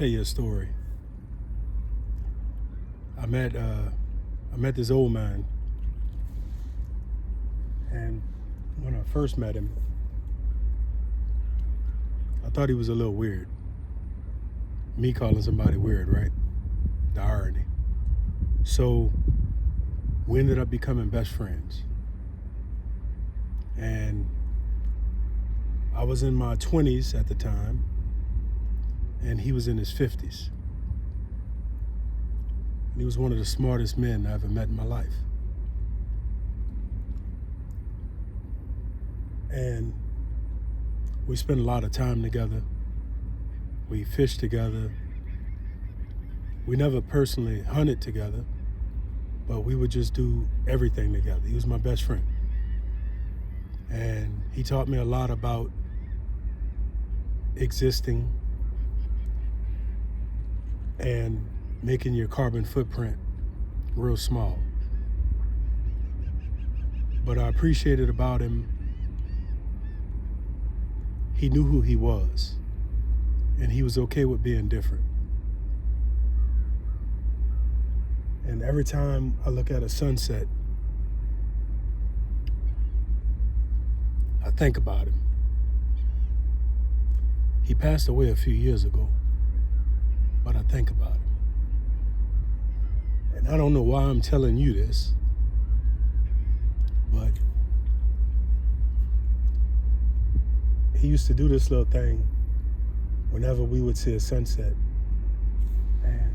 tell you a story. I met this old man, and when I first met him, I thought he was a little weird. Me calling somebody weird, right? The irony. So we ended up becoming best friends. And I was in my 20s at the time, and he was in his 50s. And he was one of the smartest men I ever met in my life. And we spent a lot of time together. We fished together. We never personally hunted together, but we would just do everything together. He was my best friend. And he taught me a lot about existing and making your carbon footprint real small. But I appreciated about him, he knew who he was, and he was okay with being different. And every time I look at a sunset, I think about him. He passed away a few years ago, but I think about him. And I don't know why I'm telling you this, but he used to do this little thing whenever we would see a sunset. And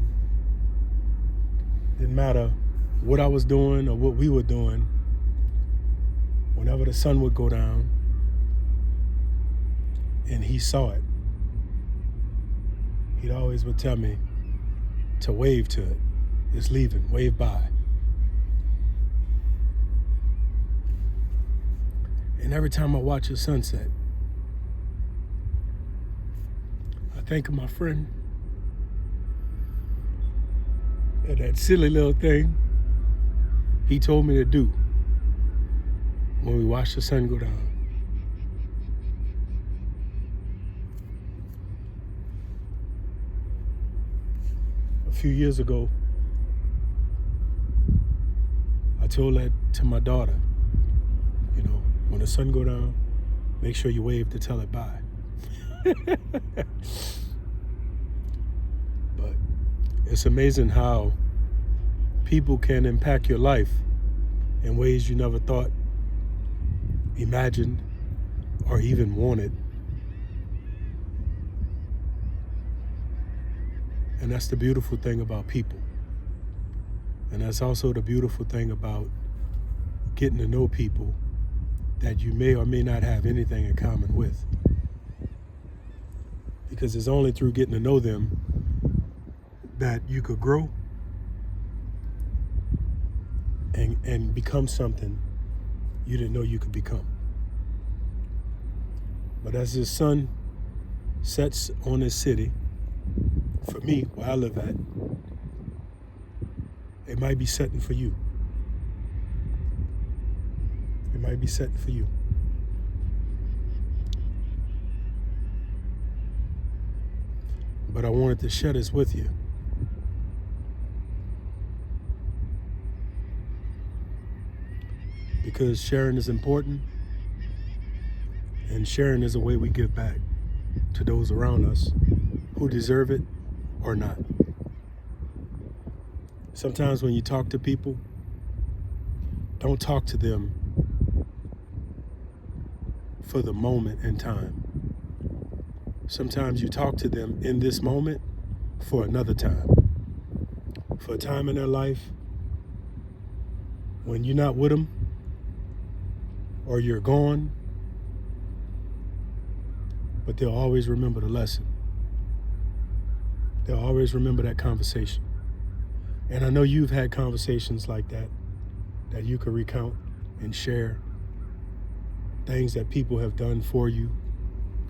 didn't matter what I was doing or what we were doing, whenever the sun would go down and he saw it, he'd always would tell me to wave to it. It's leaving, wave by. And every time I watch a sunset, I think of my friend and that silly little thing he told me to do when we watched the sun go down. A few years ago, I told that to my daughter, when the sun go down, make sure you wave to tell it bye. But it's amazing how people can impact your life in ways you never thought, imagined, or even wanted. And that's the beautiful thing about people. And that's also the beautiful thing about getting to know people that you may or may not have anything in common with. Because it's only through getting to know them that you could grow and become something you didn't know you could become. But as the sun sets on this city, for me, where I live at, it might be setting for you. It might be setting for you. But I wanted to share this with you. Because sharing is important, and sharing is a way we give back to those around us who deserve it or not. Sometimes when you talk to people, don't talk to them for the moment in time. Sometimes you talk to them in this moment for another time. For a time in their life when you're not with them or you're gone, but they'll always remember the lesson. They'll always remember that conversation. And I know you've had conversations like that you could recount and share, things that people have done for you,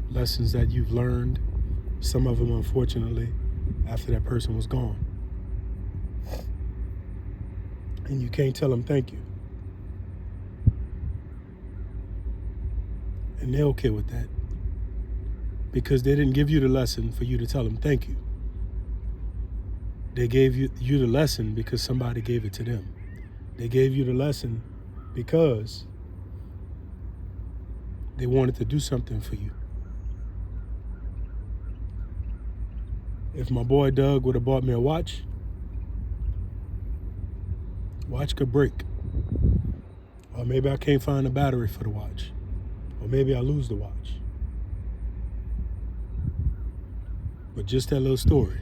lessons that you've learned, some of them, unfortunately, after that person was gone. And you can't tell them thank you. And they're okay with that, because they didn't give you the lesson for you to tell them thank you. They gave you the lesson because somebody gave it to them. They gave you the lesson because they wanted to do something for you. If my boy Doug would have bought me a watch could break. Or maybe I can't find a battery for the watch. Or maybe I lose the watch. But just that little story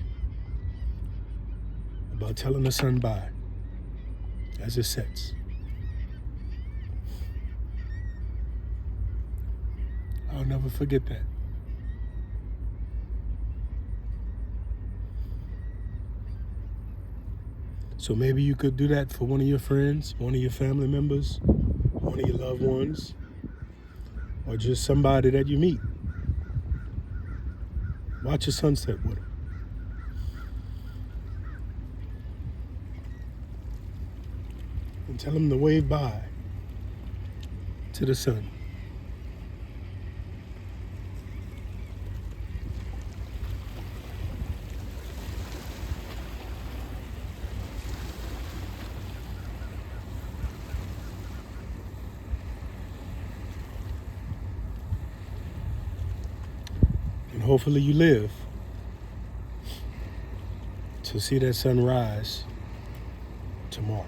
about telling the sun bye as it sets. I'll never forget that. So maybe you could do that for one of your friends, one of your family members, one of your loved ones, or just somebody that you meet. Watch a sunset with them. And tell them to wave bye to the sun. And hopefully you live to see that sun rise tomorrow.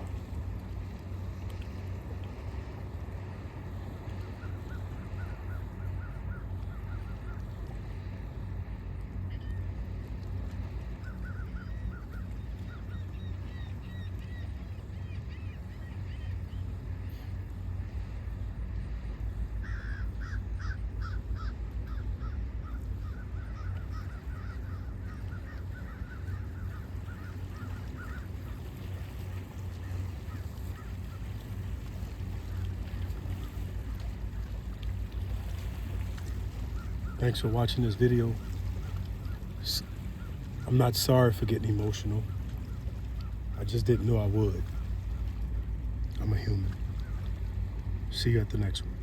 Thanks for watching this video. I'm not sorry for getting emotional. I just didn't know I would. I'm a human. See you at the next one.